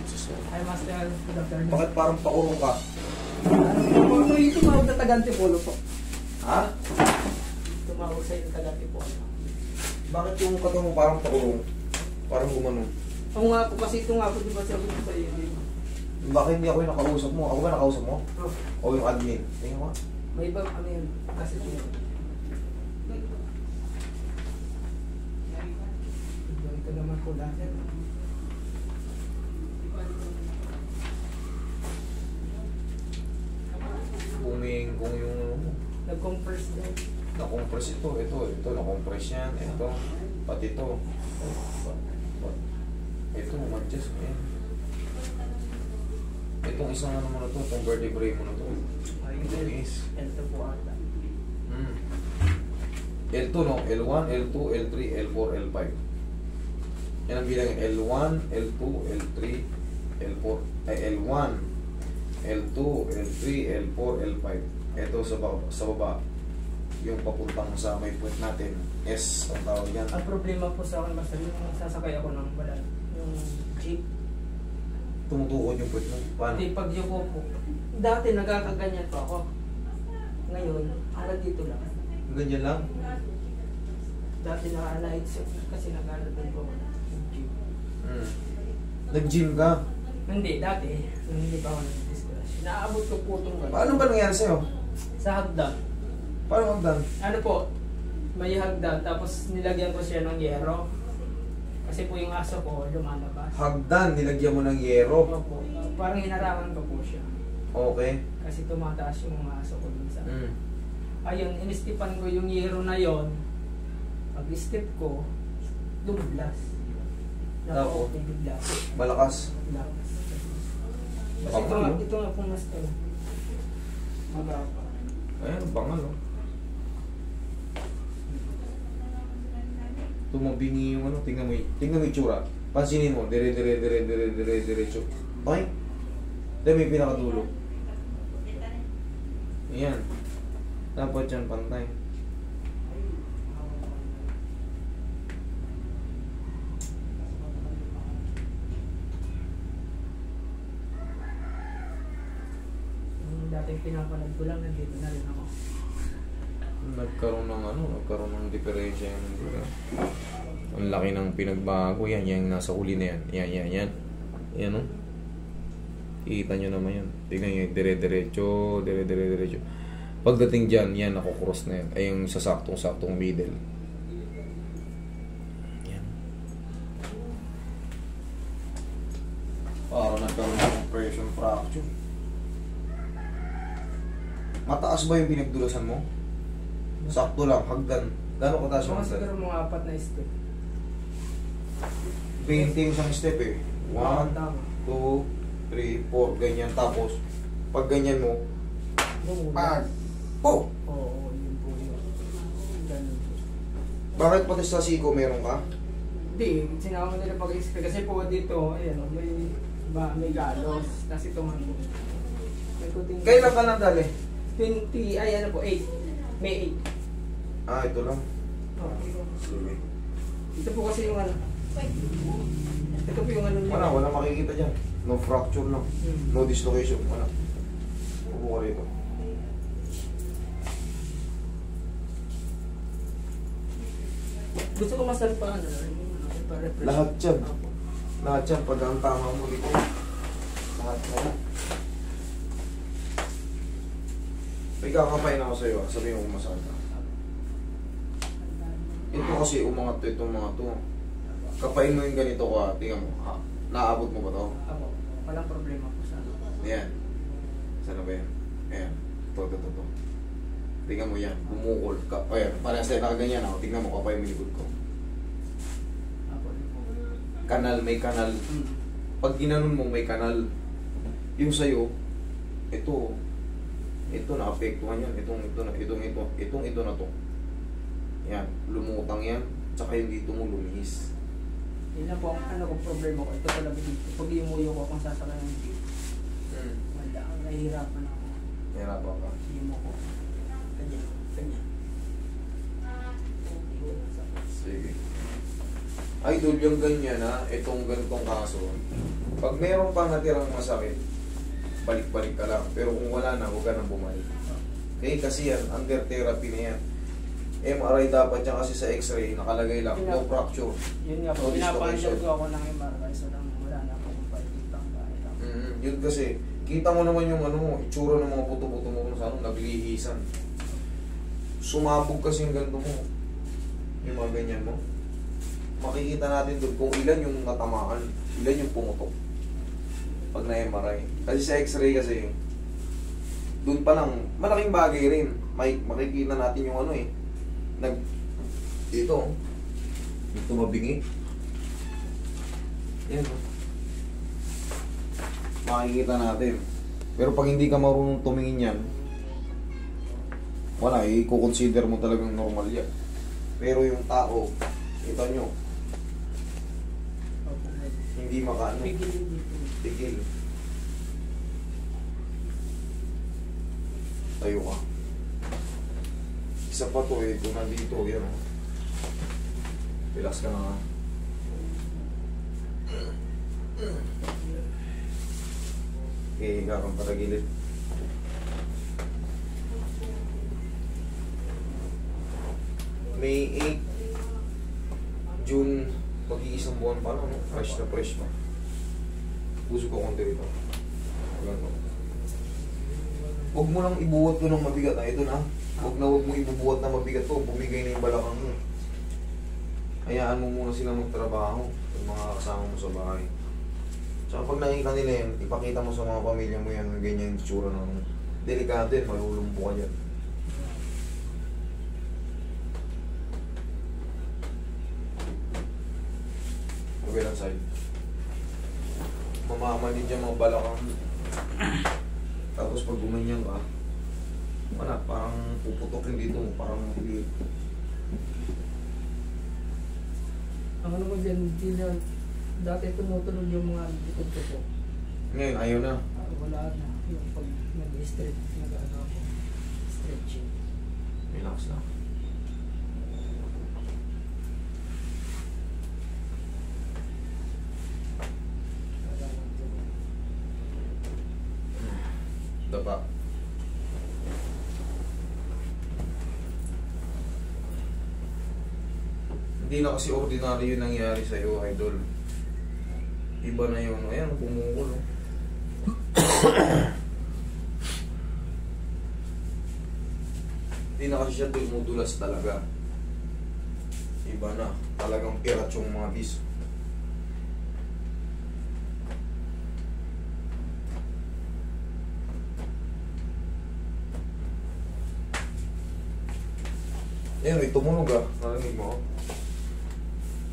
Jesus. Hi, Master. Good afternoon. Bakit parang pakurong ka? Ano yung tumawag na Tagantipolo po? Ha? Tumawag sa yung Tagantipolo. Bakit yung katawan mo parang pakurong? Parang gumanon. Oo nga po, kasi ito nga po, di ba sabi ko sa iyo, di ba? Bakit hindi ako yung nakausap mo? Ako ba nakausap mo? Oh, O yung admin? Tingnan mo. may ibang ano yun, kasi ito yun. Ito naman po dati. Kung yung Nag-compress din. na-compress ito, na-compress yan, ito, pati ito. Ito, mag-adjust mo yan. Itong isang ano mo na to, itong vertebrae mo na to. Ito is Ito po ata. L2 no, L1, L2, L3, L4, L5. Yan ang bilangin, L1, L2, L3, L4, ay L1, L2, L3, L4, L5. Ito sa baba, yung papuntang sa may point natin, S ang tawag yan. Ang problema po sa akin, Master, yung sasakay ako ng balan, yung jeep. Tumutukod yung point mo. Paano? Hindi, pag yuko po. Dati nagkakaganyan po ako. Ngayon, hanggang dito lang. Ganyan lang? Dati naka-light suit kasi nag-alabay ko ako ng jeep. Nag-gym ka? Hindi, dati. Hindi pa ako nag-discuss. Naabot ko po itong gano'n. Paano ba nangyari sa'yo? Sa hagdan. Paano magdan? Ano po, may hagdan tapos nilagyan ko siya ng yero. Kasi po yung aso ko lumalabas. Hagdan, nilagyan mo ng yero. Opo, parang hinarangan ko po siya. Okay. Kasi tumataas yung mga aso ko minsan. Ayun, inistipan ko yung yero na yon. Pag-step ko, lumablas. Tapos? Bigla. Malakas. Lakas. Kasi Bangal, no? ito nga pong master. Magapa. Ayan, bangal, no? Tumabingi yung ano, tingnan mo yung itsura. Pansinin mo, diretso. Okay? Dahil may pinakadulo. Ayan. Dapat yan, pantay. Yung dating pinapanood ko lang, nandito na rin ako. Nagkaroon ng diferensya yung ang laki ng pinagbago yan, yung nasa huli na yan. Yan. Yan, no? Ikita nyo naman yan. Tignan nyo, dire-diretso. Pagdating dyan, yan, nakukross na yan. Ay, yung sa saktong middle. Yan. Parang nagkaroon ng compression fracture. Mataas ba yung pinagdulasan mo? Sakto lang, hagdan. Gano'ng kataas yung Mga hagdan? siguro mga 4 na step. 20 yung isang step eh. 1, 2, 3, 4, ganyan. Tapos, pag ganyan mo, pag, po! Oo, yun po yun. Ganun po. Bakit pati sa siko meron ka? Hindi, sinama nila pag-expect. Kasi po dito, ayan, may galos. Kasi ito man po. May kuting... Kailan ka nadali? 20, ay ano po, 8. May 8. Ah, ito lang. Oh, Sige. ito po kasi yung ano. Ito po yung ano niya. Wala makikita dyan. No fracture lang. No dislocation. Wala. Upo ka rito. Gusto ko masalpaan. Lahat dyan. Lahat dyan. Pag ang tama mo dito. Lahat na. May kakapain ako sa'yo. Sabihin mo kung masakit ka. Ito kasi umangat to itong mga to. Kapain mo yung ganito ka. Tingnan mo. Ha? Naabot mo ba to? Ako, walang problema po sa ano. Ayan. Saan na ba yan? Ayan. Ito. Tingnan mo yan. Bumukol ka. Ayan. Parang sa'yo nakaganyan ako. Tingnan mo. Kapain mo yung likod ko. Ako. Kanal. May kanal. Pag ginanon mo, may kanal. Yung sa'yo, ito naapektuhan yan. Itong na to. Yan. Lumutang yan. Tsaka yung dito mo lumihis. Yun lang po ang problema ko. Ito talaga dito. Pag yumuyo ko kung sasakay ng jeep. Wala. Nahihirapan ako. Hirapan ka. Yumo ko. Ganyan. Sige. Idol, yung ganyan ha, itong ganitong kaso, pag meron pang natirang masakit, balik-balik ka lang. Pero kung wala na, huwag ka nang bumalik. Okay, kasi yan, under therapy na yan. MRI dapat yan kasi sa x-ray, nakalagay lang, no fracture. Yun nga po, No dislocation. pinapandal ko ako ng MRI, so lang wala na akong pakitang kahit ako. Yun kasi, kita mo naman yung ano, itsura ng mga buto-buto mo kung saan, naglihisan. Sumabog kasi yung ganito mo. Yung mga ganyan mo. Makikita natin doon kung ilan yung natamaan, ilan yung pumutok. Pag na-MRI. Kasi sa x-ray kasi, doon pa lang, malaking bagay rin. Makikita natin yung ano eh. Dito mabingi. Yan o. Makikita natin. Pero pag hindi ka marunong tumingin yan, wala, i-consider mo talagang normal yan. Pero yung tao, kita nyo, hindi makaano. Tigil. Tayo ka. Isa pa to eh, kung nandito, yan o. Relax ka na nga. Okay, higa kang patagilid. May 8, June, pag-iisang buwan pa lang, no? Fresh na fresh pa. Puso ko konti rito. Huwag mo lang ibuhat ko ng mabigat. Ito na. Huwag mo ibubuhat na mabigat to. Bumigay na yung balakang mo. Hayaan mo muna sila magtrabaho. Yung mga kasama mo sa bahay. Tsaka pag nakikita nila yan, ipakita mo sa mga pamilya mo yan. Ganyan yung tsura ng delikado yan. Malulumpo ka dyan. Kabilang side. Mamamalid dyan mga balakang. Tapos pag gumanyan ka, wala, parang puputokin dito mo, parang mabilit. Ang ano ko dyan, hindi na, dati tumutunog yung mga likod ko po. Ngayon, ayaw na. Wala na, yung pag nag-stretch, nag-ano ako, stretching. Relax na. Dapa. Hindi na kasi ordinary yung nangyari sa'yo, idol. Iba na yun. Ayan, pumukulo. Hindi na kasi siya tumudulas talaga. Iba na. Talagang pirat yung mga bis. Ayan, may tumunog ah. Narinig mo?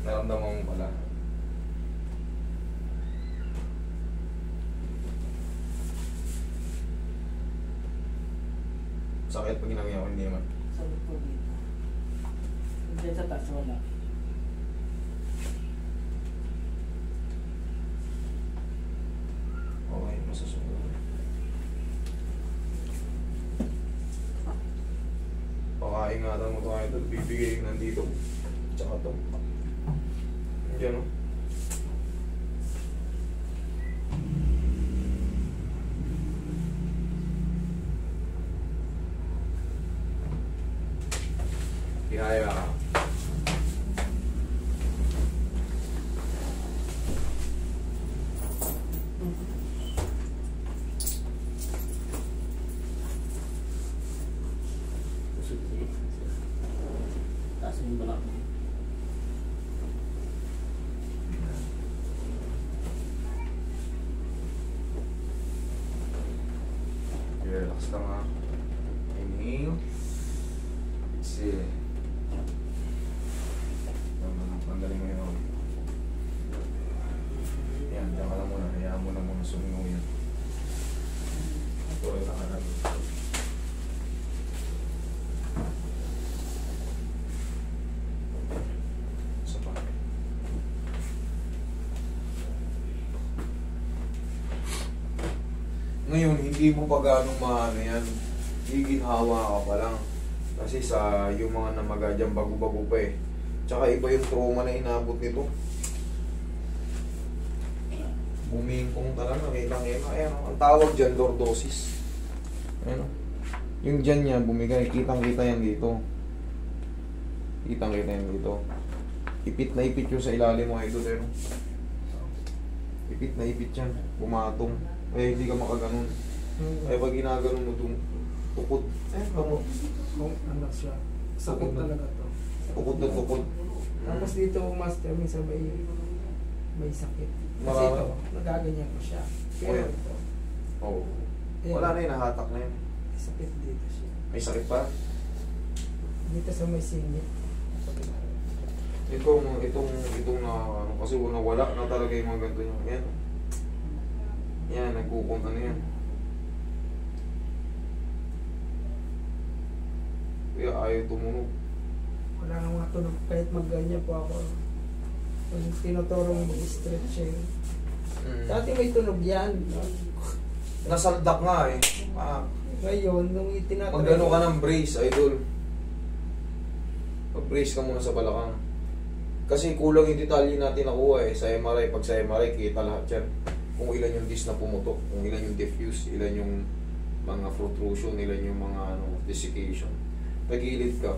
Naramdaman mo pala. Sakit pag ginamit ako, hindi naman. Sabi ko dito. Hindi sa taas, wala. Okay, masusunod. Pakaingatan mo ito kayo ito. Bibigay yung nandito. Tsaka ito. Diyan o. Ihaya ka. Taas yung balak mo. Relax lang ha. Inhale. Exhale. Tanggalin mo yun. Yan, diyan ka lang muna. Hayaan mo na muna sumingaw yan. Puro na ka na. Isa pa. Ngayon, hindi mo pa ganong maano yan. Giginhawa ka pa lang. Kasi sa yung mga namaga dyan, bago-bago pa eh. Tsaka iba yung trauma na inabot nito. Bumingkong talaga, kitang-kita. Ayan, ang tawag dyan, lordosis. Ayan, yung dyan niya, bumigay, kitang-kita yan dito. Kitang-kita yan dito. Ipit na ipit yung sa ilalim mo, idol. Ayan. Ipit na ipit yan, pumatong. Kaya hindi ka makaganon. Kaya pag ginaganon mo itong tukod. Oo. Ano siya? Sakit talaga to. Tukod na tukod. Tapos dito, master, minsan may sakit. Kasi Marami. ito, nagaganyan ko siya. Pero Ayan. ito, Oo. ayan, Wala na yun, nahatak na yun. may sakit dito siya. May sakit pa? Dito sa may singit. Itong na, ano, kasi wala na talaga yung mga ganito nyo. Yan. Yan, nagkukong ano yan. Kaya ayaw tumunog. Wala nang mga tunog. Kahit magganyan po ako. Kung tinuturo mo mag-stretching. Dati may tunog yan. Nasaldak nga eh. Ah, Ngayon, nung itinatry. Magano ka ng brace, idol. Mag-brace ka muna sa balakang. Kasi kulang yung detalye natin nakuha eh. Sa MRI, pag sa MRI, kita lahat yan. Kung ilan yung disc na pumutok, kung ilan yung diffuse, ilan yung mga protrusion, ilan yung mga desiccation. Tagilid ka.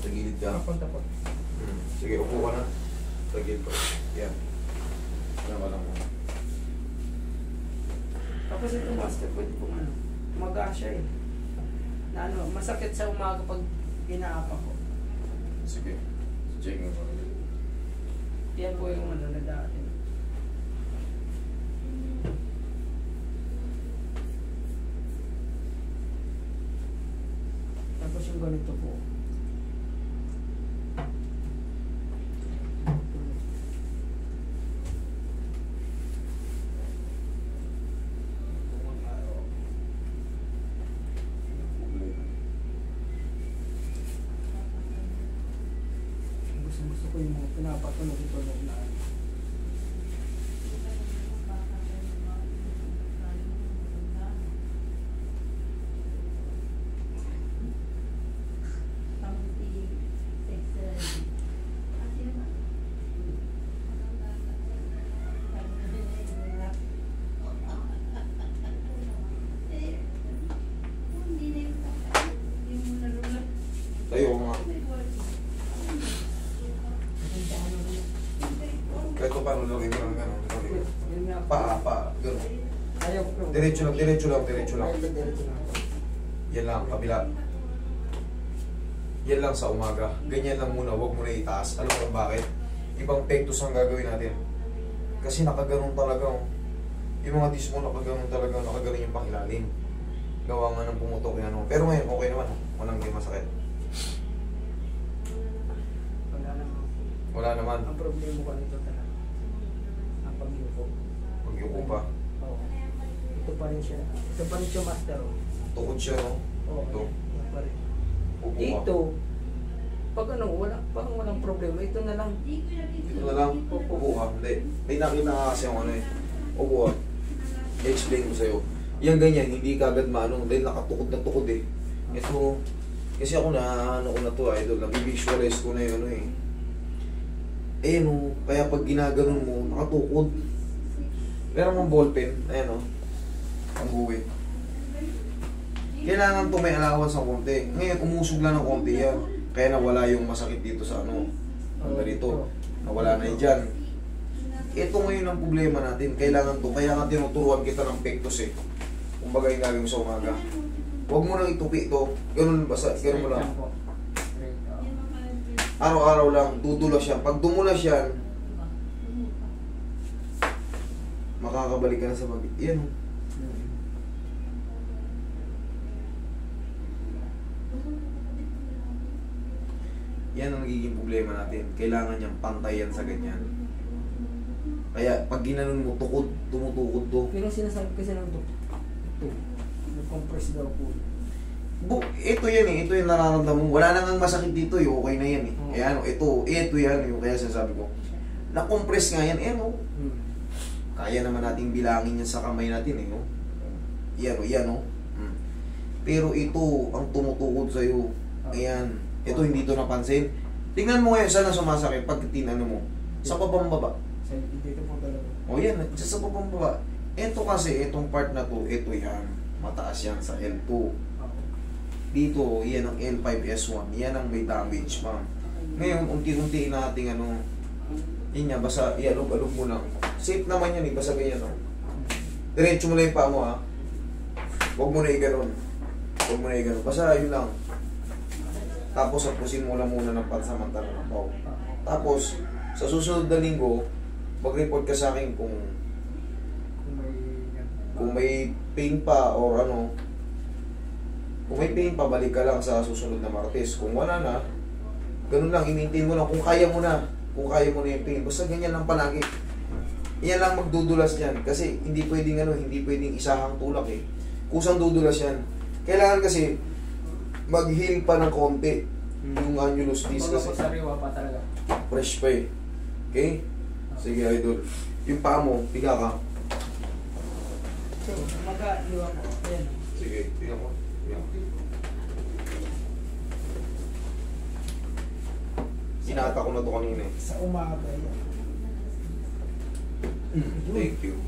Tagilid ka. Tapon. Sige, upo ka na. Tagilid ka. Yan. Yan ka lang muna. Tapos ito, master, pwede pong ano, umaga siya eh. Na ano, masakit sa umaga pag inaapa ko. Sige. Check mo. Yan po yung ano na dati. Tapos yung ganito po. Gusto ko yung mga pinapatunog ito na ano. Tayo nga. Kahit pa paano lagay mo lang gano'n. Yun nga. Pa, gano'n. Ayaw ko. Diretso lang. Diretso lang. Yan lang, kabila. Yan lang sa umaga. Ganyan lang muna, huwag mo na itaas. Alam mo bakit? Ibang pectus ang gagawin natin. Kasi nakaganon talaga. Oh. Yung mga disc mo nakaganon talaga, nakaganon yung pangilalim. Gawa nga ng pumutok yan. Oh. Pero ngayon, okay naman. Oh. Walang hindi masakit. Wala naman. Wala naman. Ang problema ko nito talaga. Ang pagyuko. Pag-yuko pa. Oo. Ito pa rin siya. Ito pa rin siya, master. Oh. Tukod siya, no? Oo. Ito. Yan pa rin. Upo ka. Dito, pag ano, parang walang problema. Ito na lang. Dito na lang. Upo ka. Hindi. May nakita ka kasi yung ano eh. Upo ka. I-explain ko sa'yo. Yan ganyan, hindi ka agad maano. Dahil nakatukod na tukod eh. Ito, kasi ako na, ano ko na to, idol. Nabivisualize ko na yung ano eh. Ayan o, kaya pag ginaganon mo, nakatukod. Meron mong ballpen, ayan o. Ang guwi. Kailangan to may allowance ng konti. Ngayon, umusog lang ng konti yan. Kaya nawala yung masakit dito sa ano. Ang ganito. Nawala na yun dyan. Ito ngayon ang problema natin. Kailangan to. Kaya nga tinuturuan kita ng pectus eh. Kumbaga yung gagawin sa umaga. Huwag mo nang itupi ito. Ganun basta. Ganun mo lang. Araw-araw lang. Dudulas yan. Pag dumulas yan, makakabalik ka na sa pag... Yan o. Yan ang nagiging problema natin. Kailangan niyang pantayan sa ganyan. Kaya pag ginanon mo, tukod, tumutukod to. Pero sinasabi kasi ng doktor, ito, nag-compress daw po. Ito yan eh, ito yung nararamdaman mo. Wala nang masakit dito eh, okay na yan eh. Ayan o, ito yan yung kaya sinasabi ko. Na-compress nga yan, ayan o. Kaya naman nating bilangin yan sa kamay natin eh, no? Yan o. Pero ito, ang tumutukod sa'yo. Ayan. Ito hindi to napansin. Tingnan mo ngayon, saan na sumasakit pag tinano mo? Sa babang-baba. So, dito po talaga. O yan, sa babang-baba. Ito kasi, itong part na to, ito yan. Mataas yan sa L2. Oo. Dito, yan ang L5S1. Yan ang may damage pa. Ngayon, unti-unti nating ano, yun yan, basta ialog-alog mo lang. Safe naman yan basta ganyan, no? Diretso mo lang yung paa mo, ha? Huwag mo na i-ganon. Huwag mo na i-ganon. Basta yun lang. Tapos, hapusin mo lang muna ng pansamantala ng pao. Tapos, sa susunod na linggo, mag-report ka sa akin kung may pain pa or ano. Kung may pain pa, balik ka lang sa susunod na Martes. Kung wala na, ganun lang, i-maintain mo lang. Kung kaya mo na yung pain. Basta ganyan lang palagi. Yan lang magdudulas yan. Kasi hindi pwedeng isahang tulak eh. Kusang dudulas yan. Kailangan kasi mag-heal pa ng konti yung annulus disc kasi. Sariwa pa talaga. Fresh pa eh. Okay? Sige, idol. Yung paa mo, piga ka. So, mag-iwa ko. Ayan. Sige, tingnan ko. Sinata ko na to kanina eh. Sa umaga yan. Thank you.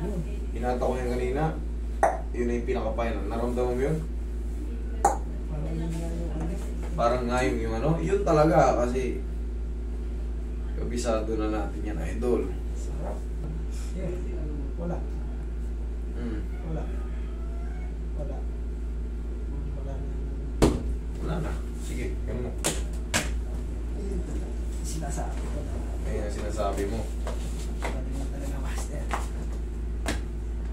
Yun. Hinata ko yan kanina. Yun na yung pinaka-final. Naramdaman mo yun? Parang yun nga yung ano. Parang ngayong yung ano. Yun talaga kasi kabisado na natin yan, idol. Sarap. Yan. Wala. Wala. Wala. Wala na. Wala na. Sige, ganun mo. Sinasabi ko na. Ayun ang sinasabi mo. Sabi mo talaga, master.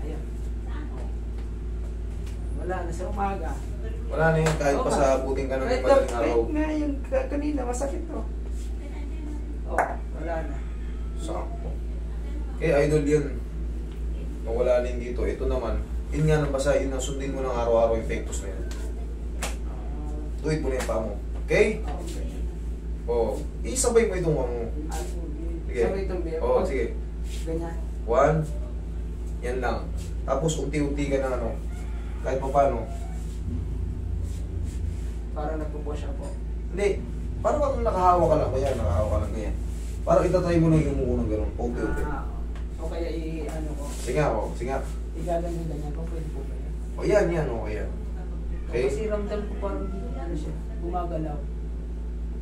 Ayan. Wala na sa umaga. Wala na yun kahit pa sa puting ka ng madaling araw. Kahit nga yung kanina, masakit to. Oh, wala na. Sakto. Eh, idol yun. Nawala din dito. Ito naman, yun nga nang basa, yun ang sundin mo ng araw-araw yung pectus na yun. Tuwid mo na yung paa mo. Okay? Okay. Oo. Isabay mo itong ano mo. Sige. Sabay itong beer. Oo, sige. Ganyan. 1. Yan lang. Tapos unti-unti ka na ano. Kahit pa paano. Parang nagpo-push up po. Hindi. Parang kung nakahawa ka lang. Kaya nakahawa ka lang ganyan. Parang itatry mo na yung umuunang gano'n. Unti-unti. O kaya i-ano ko. Sige nga, oh. Sige nga. Igalan yung ganyan kung pwede po ba yan. O yan, yan. Okay yan. Okay? Kasi ramdam ko parang ano siya, gumagalaw.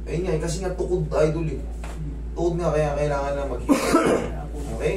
Ayun nga, kasi nga tukod idol eh. Tukod nga, kaya kailangan na mag-hit. Okay?